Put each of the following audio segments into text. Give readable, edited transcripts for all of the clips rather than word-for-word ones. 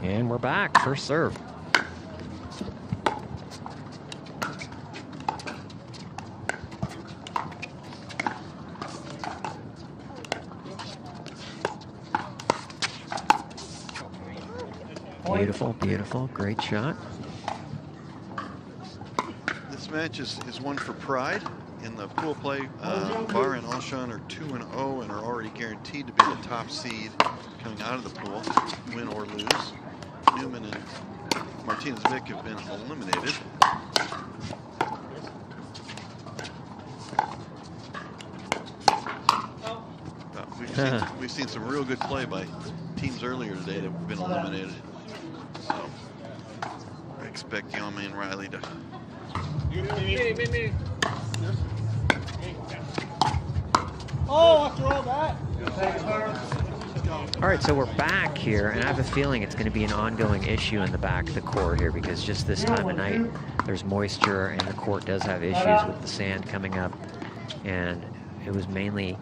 And we're back. First serve. Beautiful, beautiful. Great shot. This match is one for pride. In the pool play, Bar and Alshon are 2-0 and are already guaranteed to be the top seed coming out of the pool, win or lose. Newman and Martinez Vich have been eliminated. We've seen some real good play by teams earlier today that have been eliminated. So I expect Yama and Riley to. Oh, after all that. All right, so we're back here, and I have a feeling it's going to be an ongoing issue in the back of the court here, because just this time of night, there's moisture, and the court does have issues with the sand coming up. And it was mainly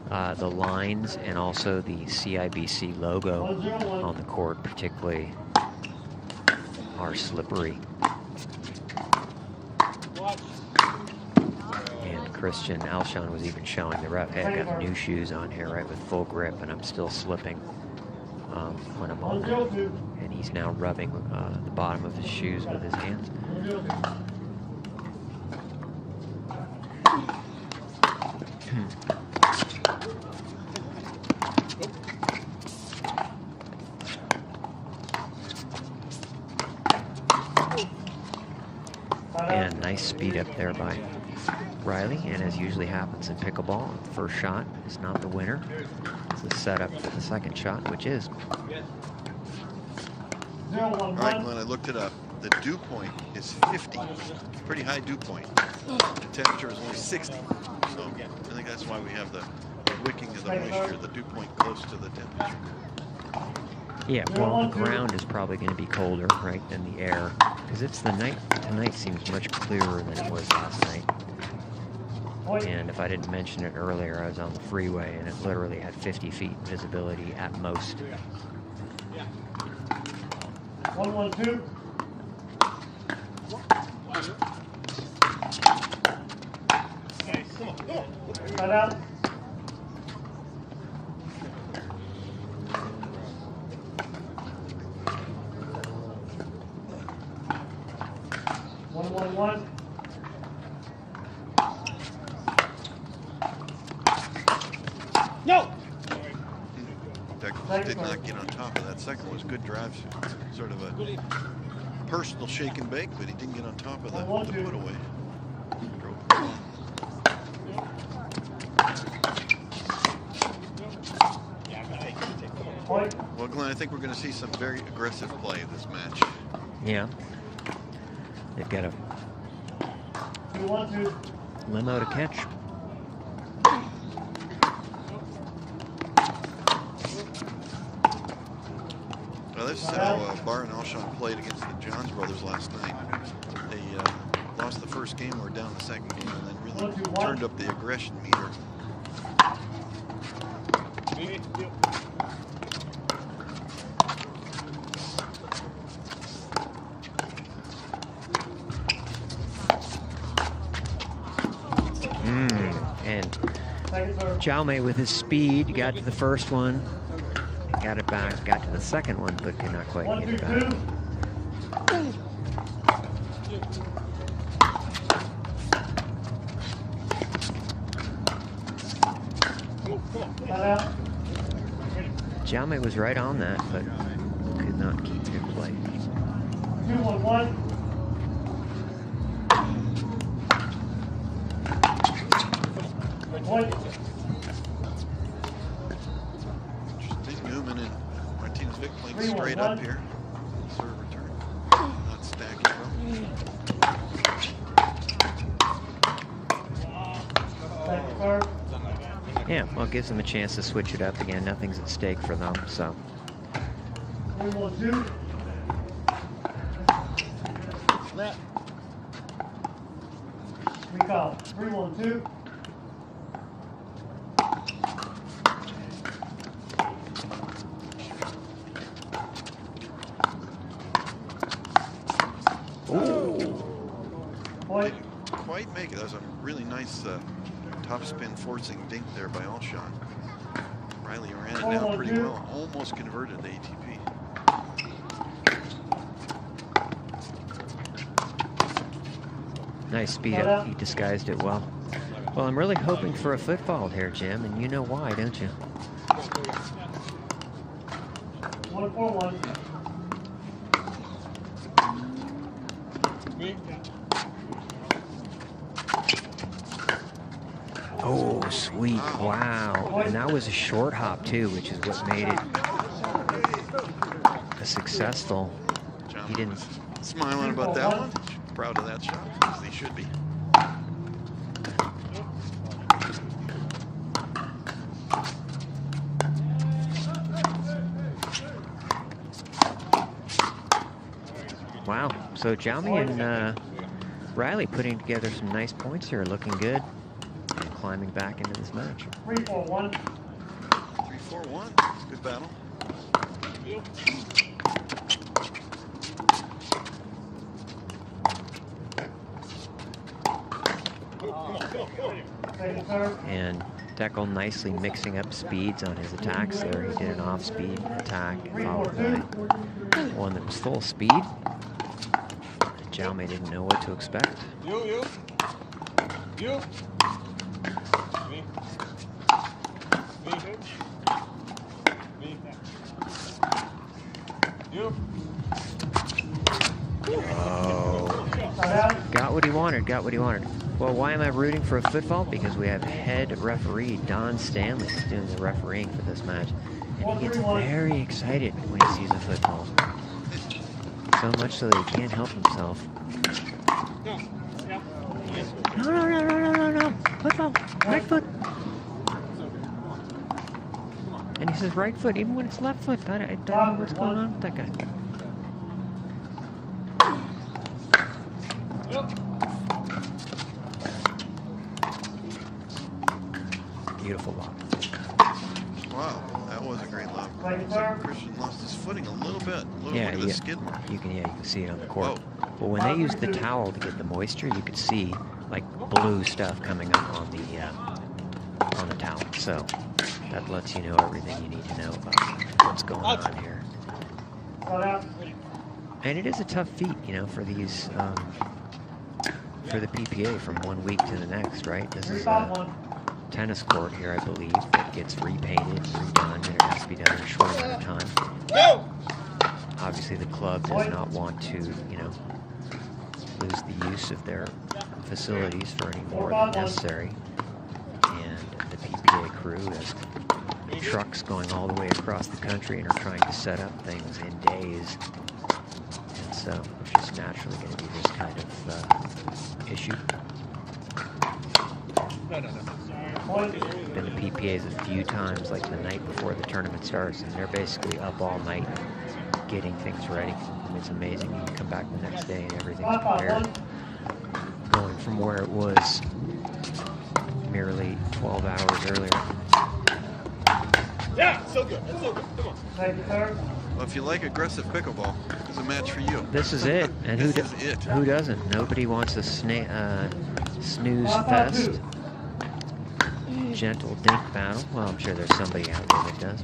the lines and also the CIBC logo on the court, particularly, are slippery. Christian Alshon was even showing the ref, hey, I got new shoes on here, right, with full grip, and I'm still slipping when I'm on that. And he's now rubbing the bottom of his shoes with his hands. And nice speed up there by Riley, and as usually happens in pickleball, the first shot is not the winner. It's the setup for the second shot, which is. All right, Glenn, I looked it up. The dew point is 50. Pretty high dew point. The temperature is only 60. So I think that's why we have the wicking of the moisture, the dew point close to the temperature. Yeah, well, the ground is probably going to be colder, right, than the air, because it's the night. Tonight seems much clearer than it was last night. And if I didn't mention it earlier, I was on the freeway, and it literally had 50 feet visibility at most. 1-1-2. Cut out. One. No. That did not get on top of that. Second was good drive, sort of a personal shake and bake, but he didn't get on top of the put away. Well, Glenn, I think we're going to see some very aggressive play in this match. Yeah. They've got a limo to catch. Well, this is how Bar and Alshon played against the Johns brothers last night. They lost the first game, were down the second game, and then really turned up the aggression meter. And Jaume with his speed got to the first one, got it back, got to the second one, but could not quite get it back. Jaume was right on that, but could not keep it in play. 2-1-1. Interesting. Newman and Martinez Vich playing straight up here. Serve return. Not stacking well. Yeah, well, it gives them a chance to switch it up again. Nothing's at stake for them, so. 3-1-2. We call 3-1-2. quite make it. That was a really nice top spin forcing dink there by Alshon. Riley ran it down pretty well. Almost converted the ATP. Nice speed up. He disguised it well. Well, I'm really hoping for a foot fault here, Jim, and you know why, don't you? 1-4-1. Oh, sweet. Wow. And that was a short hop, too, which is what made it a successful. John He didn't. was smiling about that one. Proud of that shot, as he should be. Wow. So Jaume and Riley putting together some nice points here, looking good, and climbing back into this match. 3-4-1. 3-4-1. Good battle. Second serve. And Deckel nicely mixing up speeds on his attacks there. He did an off-speed attack followed by one that was full speed. Jaume didn't know what to expect. You. Oh, got what he wanted. Well, why am I rooting for a foot fault? Because we have head referee Don Stanley who's doing the refereeing for this match. And he gets very excited when he sees a foot fault. So much so that he can't help himself. No. Foot fault. Right foot. And he says right foot, even when it's left foot. I don't know what's going on with that guy. Beautiful lob. Wow, that was a great lob. Looks like Christian lost his footing a little bit. Look at the skid mark. You can see it on the court. Whoa. But when they used the towel to get the moisture, you could see like blue stuff coming up on the towel. So that lets you know everything you need to know about what's going on here. And it is a tough feat, you know, for these for the PPA from one week to the next, right? This is a tennis court here, I believe, that gets repainted, redone, and it has to be done in a short amount of time. Obviously, the club does not want to, you know, lose the use of their facilities for any more than necessary. And the PPA crew has trucks going all the way across the country and are trying to set up things in days. And so it's just naturally going to be this kind of issue. Been the PPAs a few times, like the night before the tournament starts, and they're basically up all night getting things ready. I mean, it's amazing. You can come back the next day and everything's prepared. Going from where it was merely 12 hours earlier. Yeah, so good. That's so good. Come on. Thank you, sir. Well, if you like aggressive pickleball, it's a match for you. This is it. And who doesn't? Nobody wants a snooze fest. Gentle dink battle. Well, I'm sure there's somebody out there that does.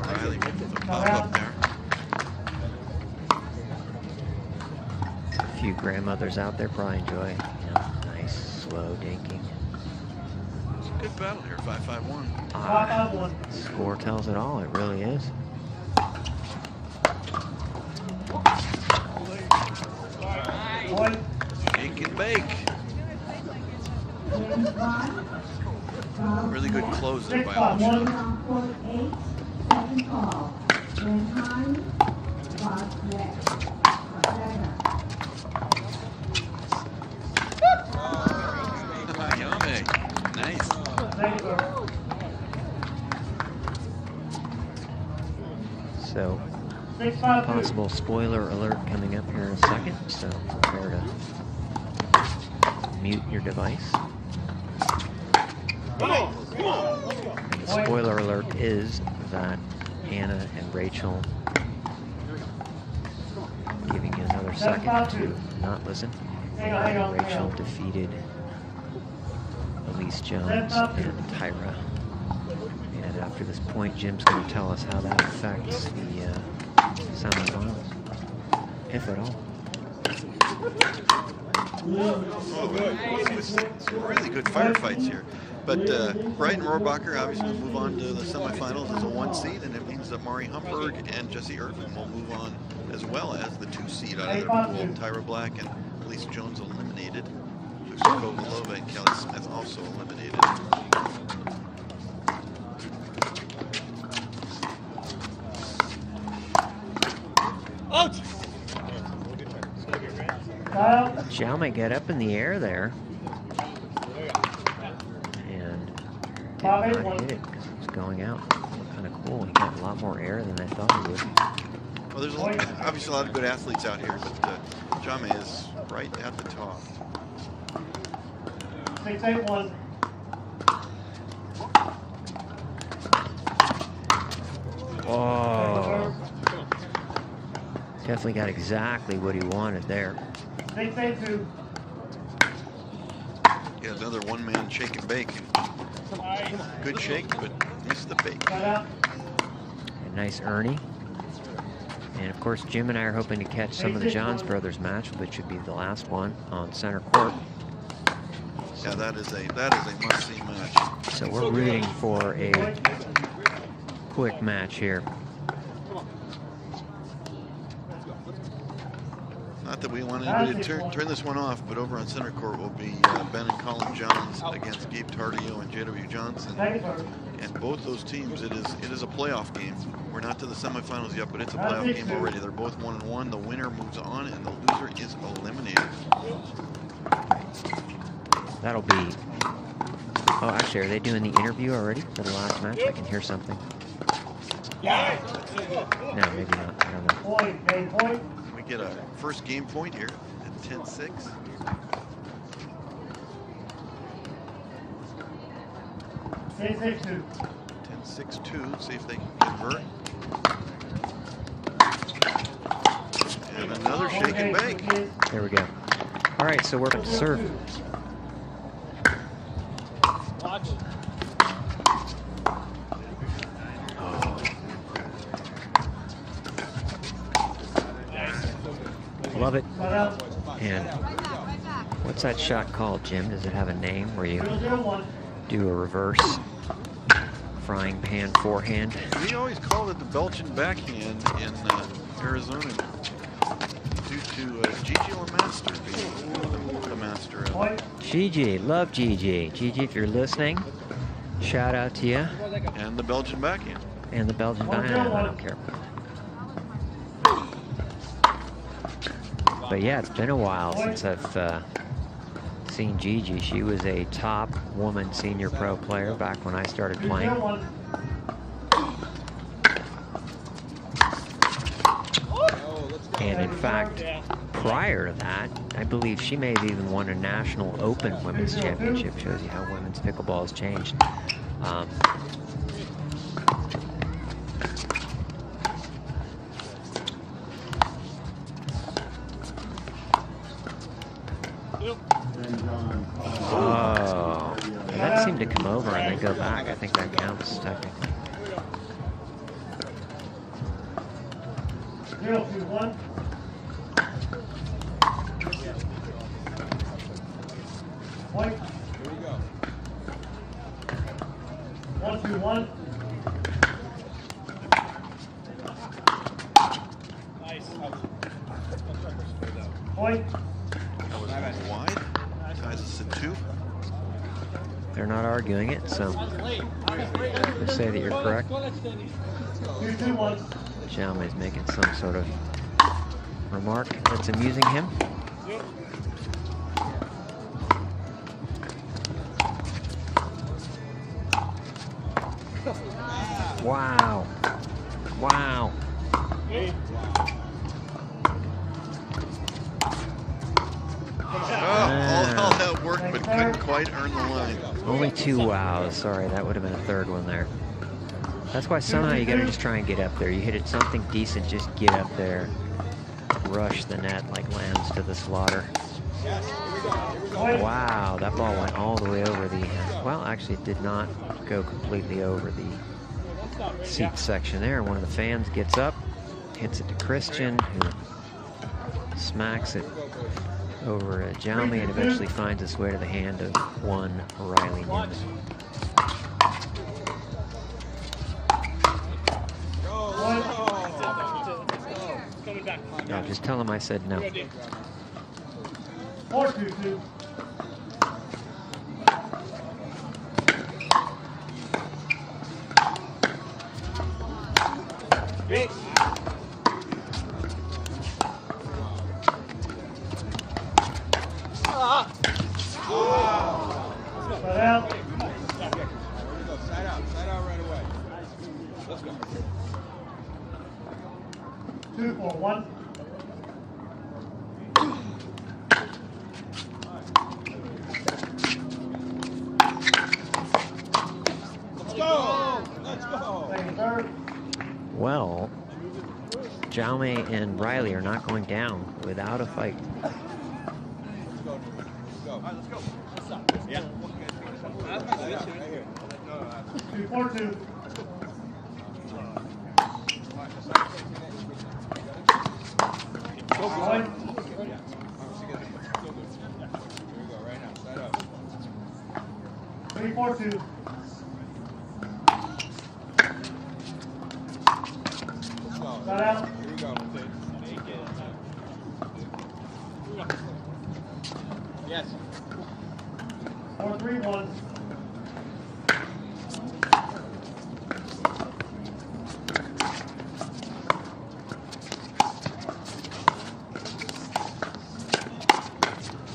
Riley with the pop up there. A few grandmothers out there probably enjoy, you know, nice slow dinking. It's a good battle here, 5-5-1. 5-5-1. Score tells it all. It really is. Shake and bake. Really good close there by Alshon. Yummy. Nice. So, possible spoiler alert coming up here in a second, so prepare to mute your device. And the spoiler alert is that Anna and Rachel giving you another second to not listen. Rachel defeated Elise Jones and Tyra. And after this point, Jim's going to tell us how that affects the semifinals, if at all. Some really good firefights here. But Brighton Rohrabacher obviously will move on to the semifinals as a 1 seed, and it means that Mari Humberg and Jessie Irvin will move on as well as the 2 seed out of their pool. Tyra Black and Elise Jones eliminated. Lucia Kovalova and Kelly Smith also eliminated. Out! Zhao may get up in the air there. And did not hit it because it was going out. Kind of cool. He got a lot more air than I thought he would. Well, there's obviously a lot of good athletes out here, but Jame is right at the top. 6-8-1. Oh. Definitely got exactly what he wanted there. 6-8-2. Yeah, another one-man shake and bake. Good shake, but missed the bake. A nice Ernie. And of course, Jim and I are hoping to catch some of the Johns Brothers match, which would be the last one on center court. Yeah, that is a must-see match. So we're rooting for a quick match here. Not that we want anybody to turn this one off, but over on center court will be Ben and Colin Johns against Gabe Tardio and J.W. Johnson. And both those teams, it is a playoff game. We're not to the semifinals yet, but it's a playoff game already. They're both 1-1. The winner moves on, and the loser is eliminated. That'll be... Oh, actually, are they doing the interview already for the last match? I can hear something. No, maybe not. I don't know. Point. We get a first game point here at 10-6. 6-6-2. 10-6-2. See if they can convert. And another shake and bake. There we go. All right, so we're going to serve. Love it. And what's that shot called, Jim? Does it have a name where you do a reverse frying pan forehand? We always called it the Belgian backhand in Arizona due to Gigi LeMaster being the master of it. Gigi, love Gigi. Gigi, if you're listening, shout out to you. And the Belgian backhand. And the Belgian backhand, I don't care. But yeah, it's been a while since I've seen Gigi. She was a top woman senior pro player back when I started playing. And in fact, prior to that, I believe she may have even won a National Open Women's Championship. Shows you how women's pickleball has changed. Oh, that seemed to come over and then go back. I think that counts technically. 0-2-1. Point. Here we go. 1-2-1. Nice. Point. That was wide. Ties us at 2. They're not arguing it, so they say that you're correct. 2-2-1. Jaume is making some sort of remark that's amusing him. Wow. Wow. All that work, but couldn't quite earn the line. Only 2 wows. Sorry, that would have been a third one there. That's why somehow you gotta just try and get up there. You hit it something decent, just get up there. Rush the net like lambs to the slaughter. Wow, that ball went all the way over the, well, actually it did not go completely over the seat section there. One of the fans gets up, hits it to Christian, who smacks it over Jaume and eventually finds its way to the hand of one Riley Newman. No, just tell him I said no. 4-2-2. Side out right away. Let's go. 2-4-1. Well, Jaume and Riley are not going down without a fight. Let's go. Yeah. 2-4-2. Go, boy. 3-4-2. Side out. Here we go. Yes. 4-3-1.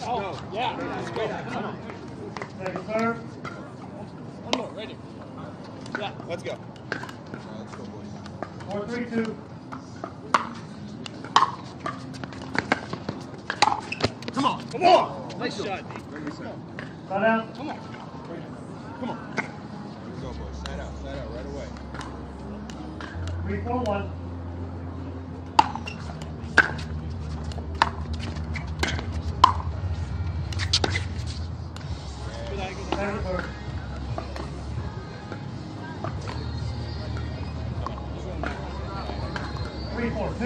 Oh, yeah. Let's go. Come on. Second serve. One more. Ready. Yeah. Let's go. Let's go, boys. 4-3-2. Come on. Come on. Nice shot, D. Side out. Come on. Come on. Here we go, boys. Side out right away. 3-4-1. Second serve. 3-4-2.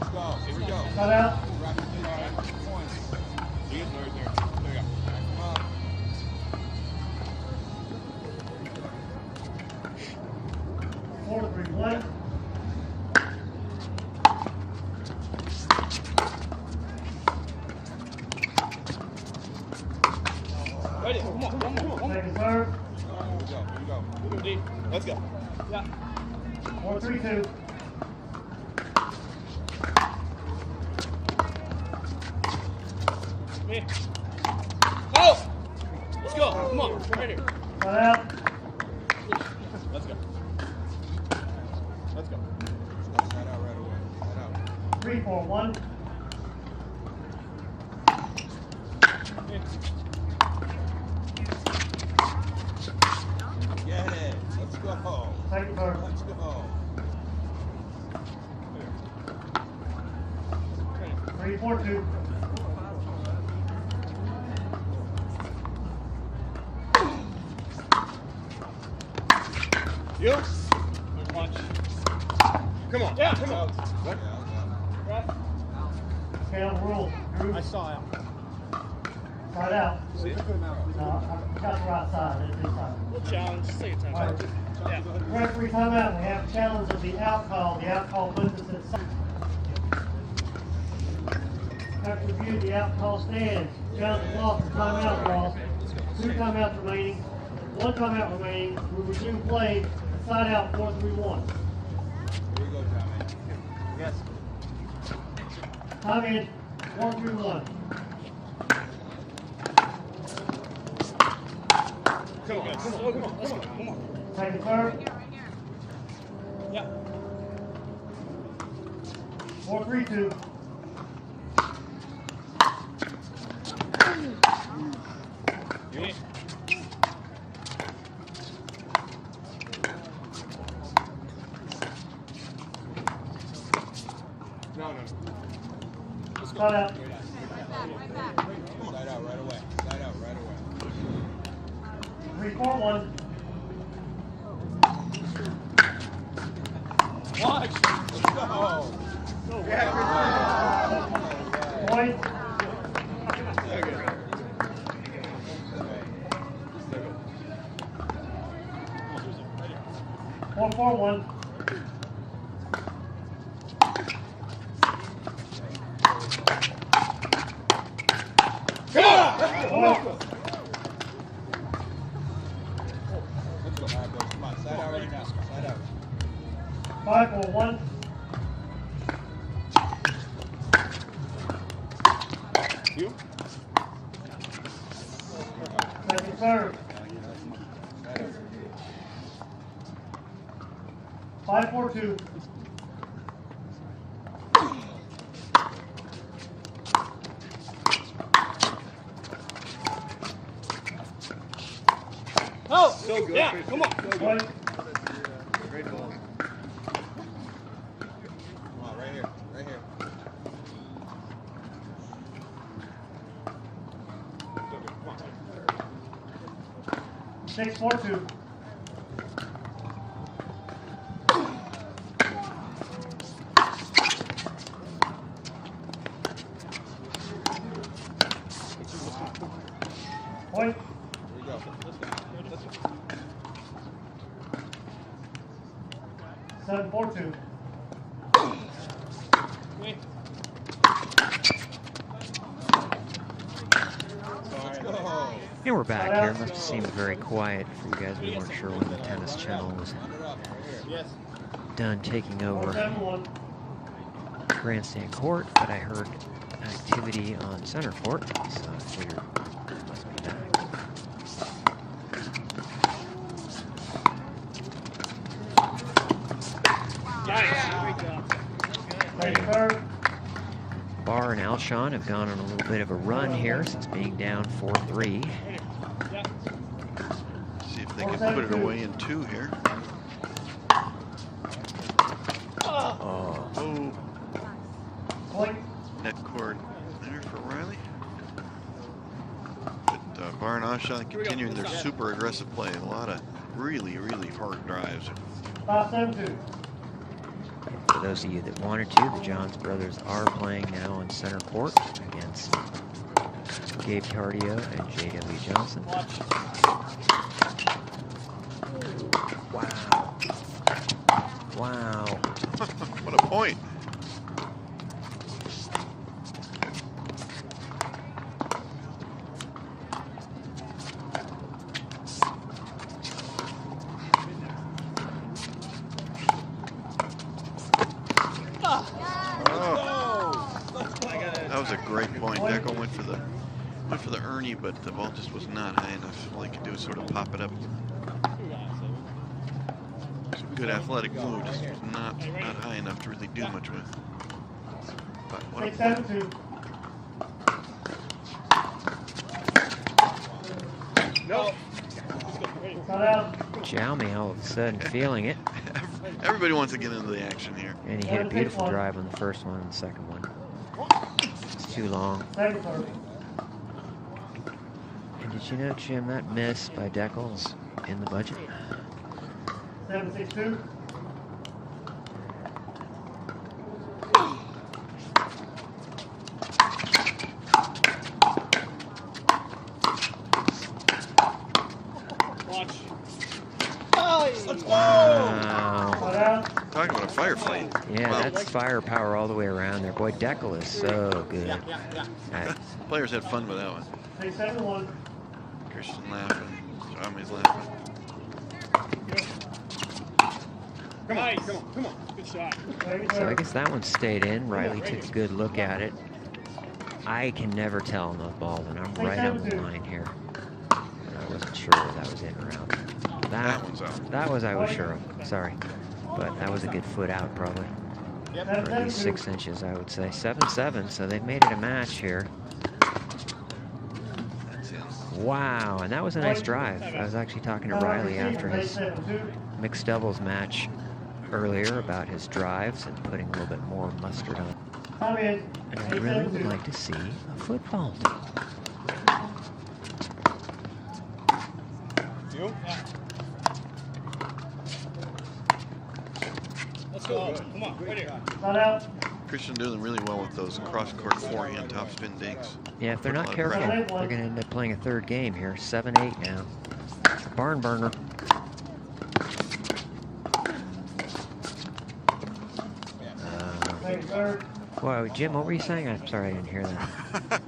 Let's go. Here we go. Side out. Points. See it right there. There you go. Come on. 4-3-1. Ready. Come on. One more. Second serve. Here we go. Here we go, D. Let's go. Yeah. 4-3-2. Me. Oh! Let's go. Come on. Right here. Side out. Let's go. Let's go. Side out right away. Side out. 3-4-1. Get it. Let's go. Second serve. Let's go. 3-4-2. You? Punch. Come on. Yeah, come on. What? Okay, on the rule. Drew. I saw it. Side out. See? No, I got the right side. It's inside. We'll challenge. Just take your All time. right. Yeah. Referee timeout. We have a challenge of the out call. The out call puts us at side. After review, the out call stands. Challenge is lost for timeout loss. 2 timeouts remaining. 1 timeout remaining. We resume play. Side out 4-3-1. Here you go, Tommy. Yes. Time in 4-3-1. Come on, guys. Come on. Let's go. Come on. Second serve. Yeah. 4-3-2. No. Let's go. Side out. Side out right away. Side out right away. 3-4-1. Watch. Let's go. Point. So good. 4-4-1. Let's go. All right, boys. Come on. Side out right now. Side out. 5-4-1. You? Second serve. 5-4-2. Oh, so good. Yeah, come on. So Point. Great ball. Come on, right here. Right here. So good. Come on. 6-4-2. Point. Here we go. Let's go. 7-4-2. Let's go. And we're back here. Must have seemed very quiet for you guys. We weren't sure when the tennis channel was Yes. done taking over 4-7-1. grandstand court, but I heard activity on center court, so I figured it must be that. Second serve. Barr and Alshon have gone on a little bit of a run here since being down 4-3. See if they can put it away in 2 here. Oh, Oh, Point. net cord there for Riley. But Barr and Alshon continuing their super aggressive play. A lot of really hard drives. 5-7-2. for those of you that wanted to, the Johns brothers are playing now on center court against Gabe Cardio and J.W. Johnson. Wow. Wow. What a point. That was a great point. Deco went for the Ernie, but the ball just was not high enough. All he could do was sort of pop it up. It's a good athletic move, just was not high enough to really do much with. But what a point. 6-7-2. No. Cut out. Xiaomi all of a sudden feeling it, Everybody wants to get into the action here. and he hit a beautiful drive on the first one and the second one. It's too long. Second serve. And did you know, Jim, that miss by Deckel's in the budget? 7-6-2. Watch. Let's go. Wow. Cut out. Talking about a firefight. Yeah, Wow. that's firepower all the way around there. Boy, Deckel is so good. Players had fun with that one. 6-7-1. Christian laughing. Tommy's laughing. Come on. Come on. Good shot. Second So I serve. guess that one stayed in. Riley took a good look at it. I can never tell on those balls, and I'm right on the line here. And I wasn't sure if that was in or out. That one's out. That was I was sure of. Sorry. But that was a good foot out, probably. Or at least 6 inches, I would say. 7-7, so they've made it a match here. That's it. Wow, and that was a nice drive. I was actually talking to Riley after his 7-2. mixed doubles match earlier about his drives and putting a little bit more mustard on. Time in. And I really would like to see a football team. You? Let's go. Come on, right here. Not out. Christian doing really well with those cross-court forehand topspin dinks. Yeah, if they're not Put a lot of careful, pressure. they're going to end up playing a third game here. 7-8 now. It's a barn burner. Thank you, sir. Whoa, Jim, what were you saying? I'm sorry, I didn't hear that.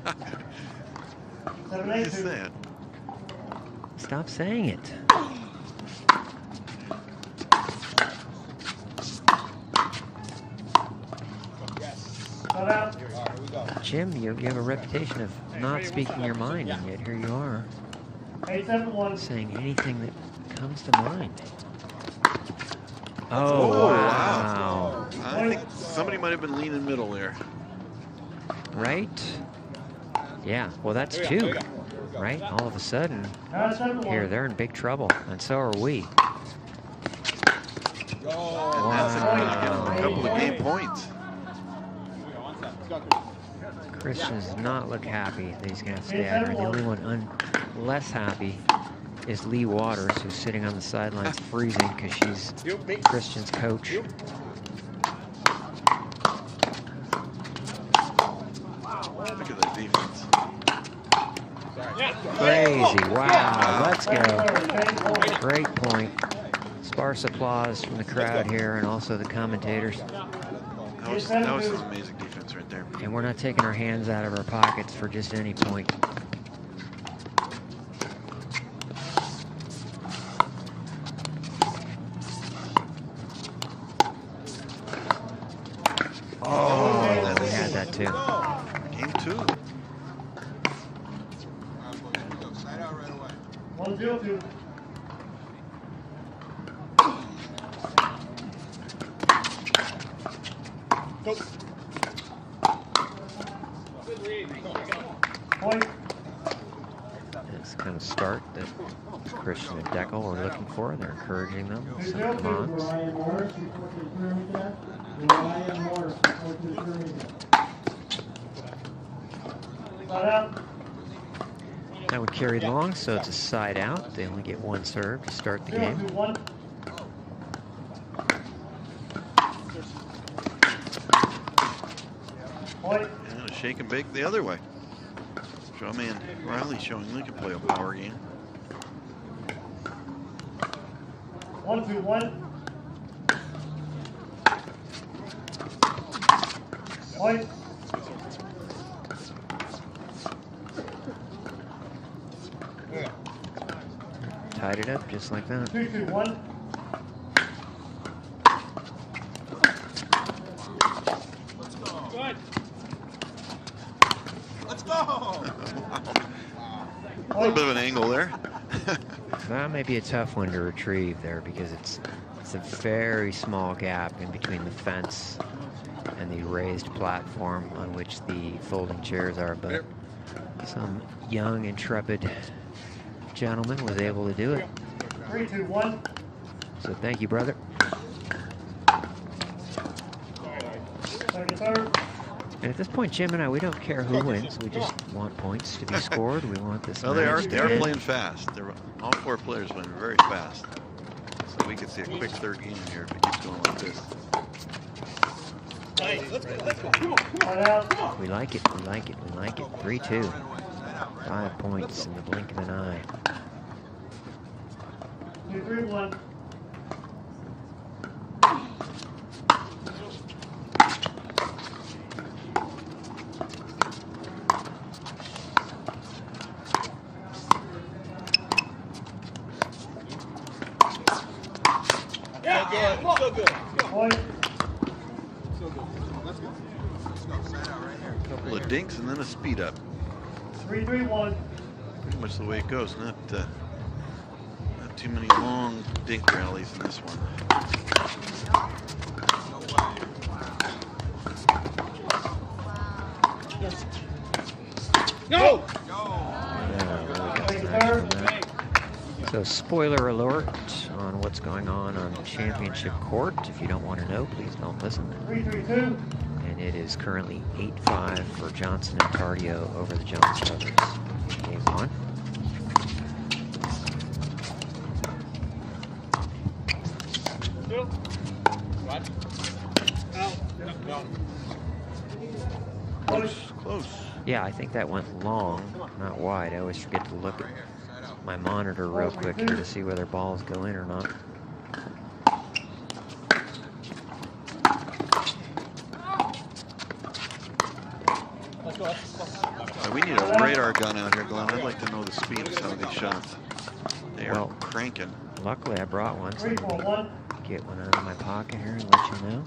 7-8. Just that. Stop saying it. Not out. Jim, you have a reputation of not speaking your mind, and yet here you are 8-7-1. saying anything that comes to mind. Oh, Oh, wow. I think somebody might have been leaning middle there. Right? Yeah, well, that's two, right? All of a sudden, 9-7-1. here, they're in big trouble, and so are we. And that's going to get him a couple of game points. Christian does not look happy that he's going to stay out here. The only one less happy is Lee Waters, who's sitting on the sidelines freezing because she's Christian's coach. Look at that defense. Crazy, wow, let's go. Great point. Sparse applause from the crowd here and also the commentators. That was an amazing defense right there. And we're not taking our hands out of our pockets for just any point. Oh, we had that too. Game 2. 1-0-2. Point. This kind of start that Christian and Deckel were looking for. They're encouraging them. Some commands. Not out. That would carry long, so it's a side out. They only get one serve to start the game. 0-2-1. Point. And a shake and bake the other way. Strawman Riley showing he can play a power game. 1-2-1. Point. Tied it up just like that. 2-2-1. Good. Let's go. A little bit of an angle there. That may be a tough one to retrieve there because it's a very small gap in between the fence and the raised platform on which the folding chairs are, but some young, intrepid gentleman was able to do it. 3-2-1. So thank you, brother. Second third. And at this point, Jim and I, we don't care who wins. We just want points to be scored. We want this Well, match they to are end. playing fast. All 4 players playing very fast. So we could see a quick third game here if it keeps going like this. Nice. Let's go. Let's go. Come on. Not out. We like it. We like it. We like it. 3-2. 5 points in the blink of an eye. 2-3-1. Yeah. So good. Point. So good. Let's go. Let's go. Side out right here. A couple of dinks and then a speed up. 3-3-1. Pretty much the way it goes. Not too many long dink rallies in this one. No. Yeah, really got Second some action third. from that. So spoiler alert on what's going on championship court. If you don't want to know, please don't listen. 3-3-2. And it is currently 8-5 for Johnson and Tardio over the Jones brothers. Game 1. Close. Yeah, I think that went long, not wide. I always forget to look at my monitor real quick here to see whether balls go in or not. We need a radar gun out here, Glenn. I'd like to know the speed of some of these shots. They are cranking. Luckily, I brought one, so let me 3-4-1. get one out of my pocket here and let you know.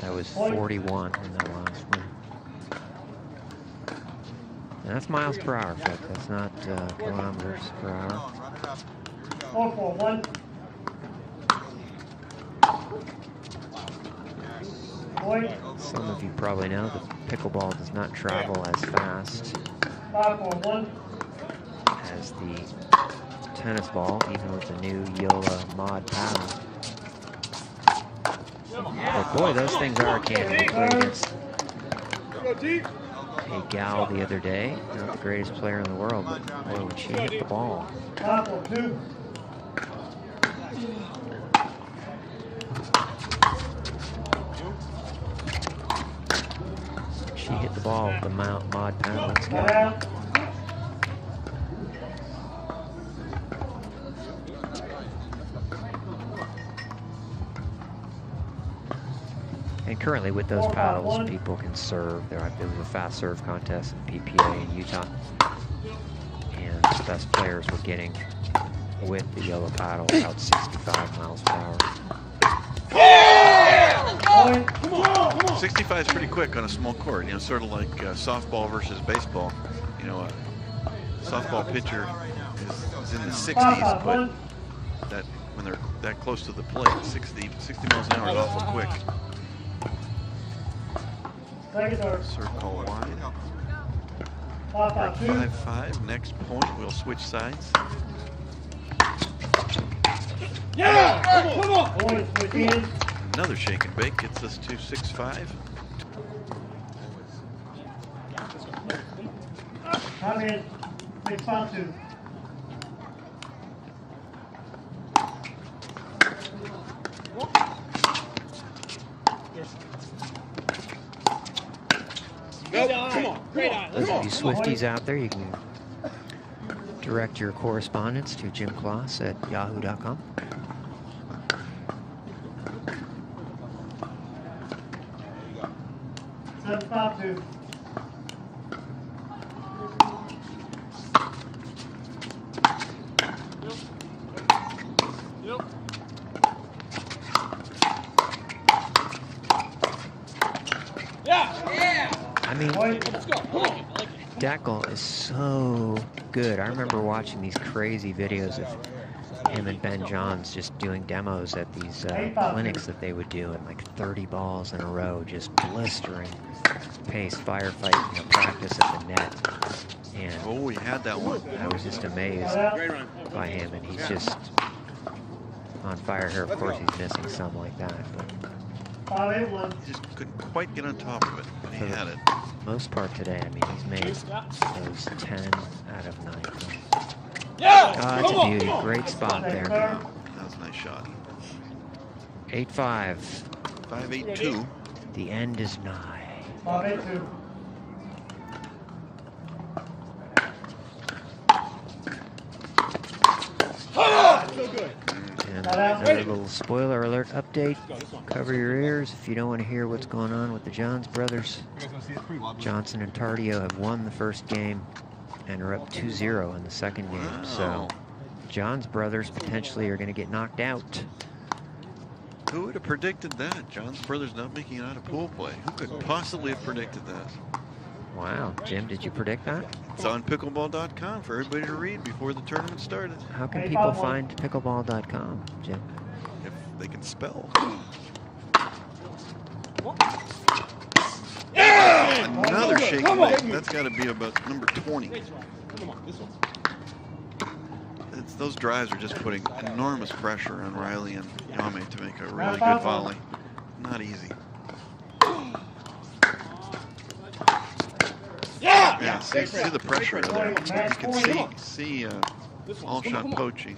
That was 41 in the last one. And that's miles per hour, folks. That's not kilometers per hour. 4-4-1. Point. Some of you probably know that pickleball does not travel as fast 5-4-1. as the tennis ball, even with the new Yola mod paddle. But boy, those things are candy. We played against a gal the other day, not the greatest player in the world, but boy, when she hit the ball. 5-4-2. She hit the ball with the mod paddle. Let's Not go. out. And currently with those paddles, people can serve. There was a fast serve contest in PPA in Utah. And the best players were getting, with the yellow paddle, about 65 miles per hour. Point. 65 is pretty quick on a small court. You know, sort of like softball versus baseball. You know, a softball pitcher is in the 60s, but that when they're that close to the plate, 60 miles an hour is awful quick. Second serve. Serve call wide. 5-5-2. 5-5. Next point, we'll switch sides. Point. Switch in. Another shake and bake gets us to 6-5. Time in. 6-5-2. Those of you Swifties out there, you can direct your correspondence to Jim Kloss at yahoo.com. Seven, 5-2. I mean, Point. Deckel is so good. I remember watching these crazy videos of him and Ben Johns just doing demos at these clinics that they would do, and like 30 balls in a row, just blistering pace, firefighting, practice at the net. And Oh, we had that one. I was just amazed by him, and he's just on fire here. Of course, he's missing some like that, but 5-8-1. He just couldn't quite get on top of it, but he had it. most part today, I mean, he's made those 10 out of 9. Yeah! Oh, that's a beauty. Great spot there. That was a nice shot. 8-5. 5-8-2. The end is nigh. 5-8-2. So good. And another little spoiler alert update. Cover your ears if you don't want to hear what's going on with the Johns brothers. Johnson and Tardio have won the first game and are up 2-0 in the second game. Wow. So Johns brothers potentially are going to get knocked out. Who would have predicted that? John's brothers not making it out of pool play. Who could possibly have predicted that? Wow. Jim, did you predict that? It's on pickleball.com for everybody to read before the tournament started. How can people find pickleball.com, Jim? If they can spell. another shaky leg. That's got to be about number 20. Come on, this one. Those drives are just putting enormous pressure on Riley and Yame to make a really good volley. Not easy. Yeah, see the pressure there. You can see Alshon poaching.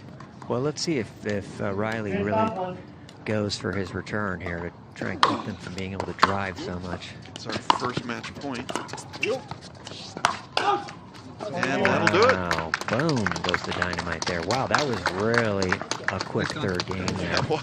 Well, let's see if Riley really goes for his return here to try and keep them from being able to drive so much. It's our first match point. And that'll do it. Wow, boom goes the dynamite there. Wow, that was really a quick third game there. That was.